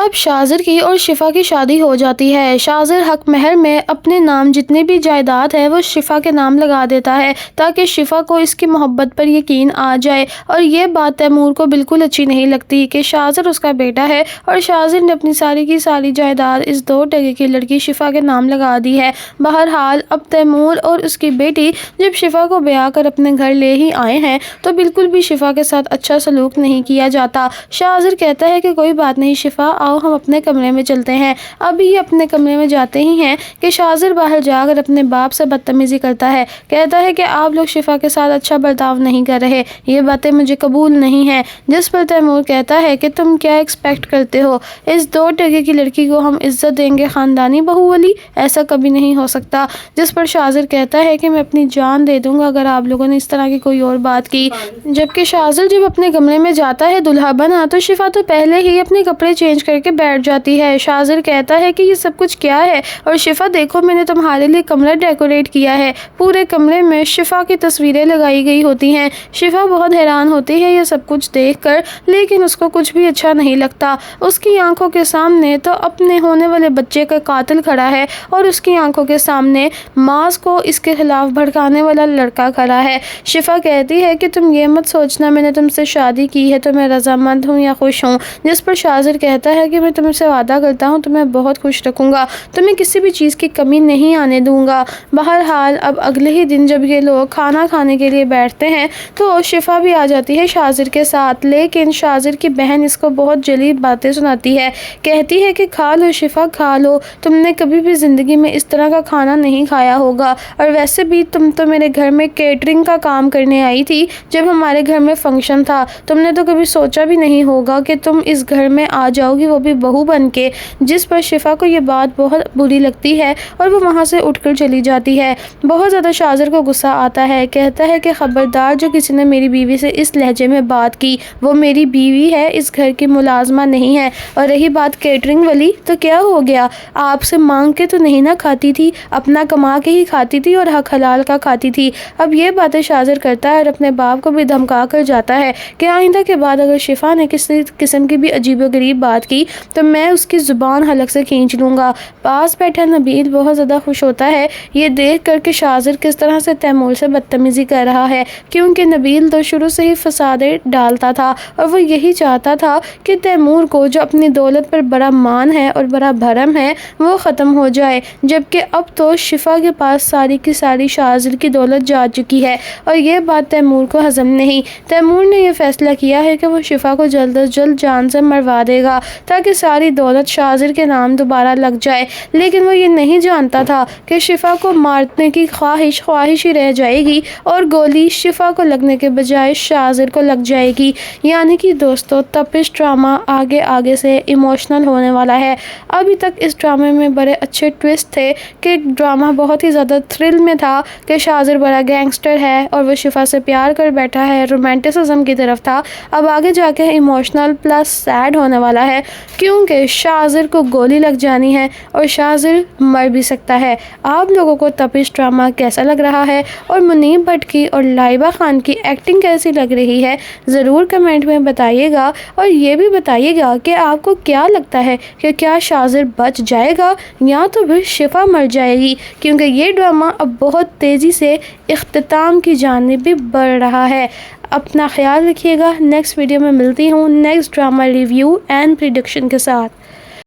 اب شاذر کی اور شفا کی شادی ہو جاتی ہے۔ شاذر حق مہر میں اپنے نام جتنی بھی جائیداد ہے وہ شفا کے نام لگا دیتا ہے تاکہ شفا کو اس کی محبت پر یقین آ جائے، اور یہ بات تیمور کو بالکل اچھی نہیں لگتی کہ شاذر اس کا بیٹا ہے اور شاذر نے اپنی ساری کی ساری جائیداد اس 2 ٹکے کی لڑکی شفا کے نام لگا دی ہے۔ بہرحال اب تیمور اور اس کی بیٹی جب شفا کو بیاہ کر اپنے گھر لے ہی آئے ہیں تو بالکل بھی شفا کے ساتھ اچھا سلوک نہیں کیا جاتا۔ شاذر کہتا ہے کہ کوئی بات نہیں شفا، آؤ ہم اپنے کمرے میں چلتے ہیں۔ ابھی یہ اپنے کمرے میں جاتے ہی ہیں کہ شاذر باہر جا کر اپنے باپ سے بدتمیزی کرتا ہے، کہتا ہے کہ آپ لوگ شفا کے ساتھ اچھا برتاؤ نہیں کر رہے، یہ باتیں مجھے قبول نہیں ہیں۔ جس پر تیمور کہتا ہے کہ تم کیا ایکسپیکٹ کرتے ہو، اس 2 ٹکے کی لڑکی کو ہم عزت دیں گے خاندانی بہو والی؟ ایسا کبھی نہیں ہو سکتا۔ جس پر شاذر کہتا ہے کہ میں اپنی جان دے دوں گا اگر آپ لوگوں نے اس طرح کی کوئی اور بات کی۔ جبکہ شاذر جب اپنے کمرے میں جاتا ہے دلہا بنا تو شفا تو پہلے ہی اپنے کپڑے چینج کر کے بیٹھ جاتی ہے۔ شاذر کہتا ہے کہ یہ سب کچھ کیا ہے، اور شفا دیکھو میں نے تمہارے لیے کمرہ ڈیکوریٹ کیا ہے۔ پورے کمرے میں شفا کی تصویریں لگائی گئی ہوتی ہیں۔ شفا بہت حیران ہوتی ہے یہ سب کچھ دیکھ کر، لیکن اس کو کچھ بھی اچھا نہیں لگتا۔ اس کی آنکھوں کے سامنے تو اپنے ہونے والے بچے کا قاتل کھڑا ہے، اور اس کی آنکھوں کے سامنے ماس کو اس کے خلاف بھڑکانے والا لڑکا کھڑا ہے۔ شفا کہتی ہے کہ تم یہ مت سوچنا میں نے تم سے شادی کی ہے تو میں رضامند ہوں یا خوش ہوں۔ جس پر شاذر کہتا ہے کہ میں تم سے وعدہ کرتا ہوں تمہیں بہت خوش رکھوں گا، تمہیں کسی بھی چیز کی کمی نہیں آنے دوں گا۔ بہرحال اب اگلے ہی دن جب یہ لوگ کھانا کھانے کے لیے بیٹھتے ہیں تو شفا بھی آ جاتی ہے شاذر کے ساتھ، لیکن شاذر کی بہن اس کو بہت جلی باتیں سناتی ہے، کہتی ہے کہ کھا لو شفا کھا لو، تم نے کبھی بھی زندگی میں اس طرح کا کھانا نہیں کھایا ہوگا، اور ویسے بھی تم تو میرے گھر میں کیٹرنگ کا کام کرنے آئی تھی جب ہمارے گھر میں فنکشن تھا، تم نے تو کبھی سوچا بھی نہیں ہوگا کہ تم اس گھر میں آ جاؤ گی وہ بھی بہو بن کے۔ جس پر شفا کو یہ بات بہت بری لگتی ہے اور وہ وہاں سے اٹھ کر چلی جاتی ہے۔ بہت زیادہ شاذر کو غصہ آتا ہے، کہتا ہے کہ خبردار جو کسی نے میری بیوی سے اس لہجے میں بات کی، وہ میری بیوی ہے، اس گھر کی ملازمہ نہیں ہے، اور رہی بات کیٹرنگ والی تو کیا ہو گیا، آپ سے مانگ کے تو نہیں نہ کھاتی تھی، اپنا کما کے ہی کھاتی تھی اور حق حلال کا کھاتی تھی۔ اب یہ باتیں شاذر کرتا ہے اور اپنے باپ کو بھی دھمکا کر جاتا ہے کہ آئندہ کے بعد اگر شفا نے کسی قسم کی بھی عجیب و غریب بات کی تو میں اس کی زبان حلق سے کھینچ لوں گا۔ پاس بیٹھا نبیل بہت زیادہ خوش ہوتا ہے یہ دیکھ کر کہ شاذر کس طرح سے تیمور سے بدتمیزی کر رہا ہے، کیونکہ نبیل تو شروع سے ہی فسادیں ڈالتا تھا اور وہ یہی چاہتا تھا کہ تیمور کو جو اپنی دولت پر بڑا مان ہے اور بڑا بھرم ہے وہ ختم ہو جائے، جبکہ اب تو شفا کے پاس ساری کی ساری شاذر کی دولت جا چکی ہے اور یہ بات تیمور کو ہضم نہیں۔ تیمور نے یہ فیصلہ کیا ہے کہ وہ شفا کو جلد از جلد جان سے مروا دے گا تاکہ ساری دولت شاذر کے نام دوبارہ لگ جائے، لیکن وہ یہ نہیں جانتا تھا کہ شفا کو مارنے کی خواہش ہی رہ جائے گی اور گولی شفا کو لگنے کے بجائے شاذر کو لگ جائے گی۔ یعنی کہ دوستو تپش ڈرامہ آگے سے ایموشنل ہونے والا ہے۔ ابھی تک اس ڈرامے میں بڑے اچھے ٹویسٹ تھے کہ ڈرامہ بہت ہی زیادہ تھرل میں تھا کہ شاذر بڑا گینگسٹر ہے اور وہ شفا سے پیار کر بیٹھا ہے، رومانٹسزم کی طرف تھا۔ اب آگے جا کے ایموشنل پلس سیڈ ہونے والا ہے کیونکہ شاذر کو گولی لگ جانی ہے اور شاذر مر بھی سکتا ہے۔ آپ لوگوں کو تپش ڈرامہ کیسا لگ رہا ہے اور منیب بٹ کی اور لائبہ خان کی ایکٹنگ کیسی لگ رہی ہے ضرور کمنٹ میں بتائیے گا، اور یہ بھی بتائیے گا کہ آپ کو کیا لگتا ہے کہ کیا شاذر بچ جائے گا یا تو پھر شفا مر جائے گی، کیونکہ یہ ڈرامہ اب بہت تیزی سے اختتام کی جانب بھی بڑھ رہا ہے۔ اپنا خیال رکھیے گا، نیکسٹ ویڈیو میں ملتی ہوں next drama review and prediction کے ساتھ۔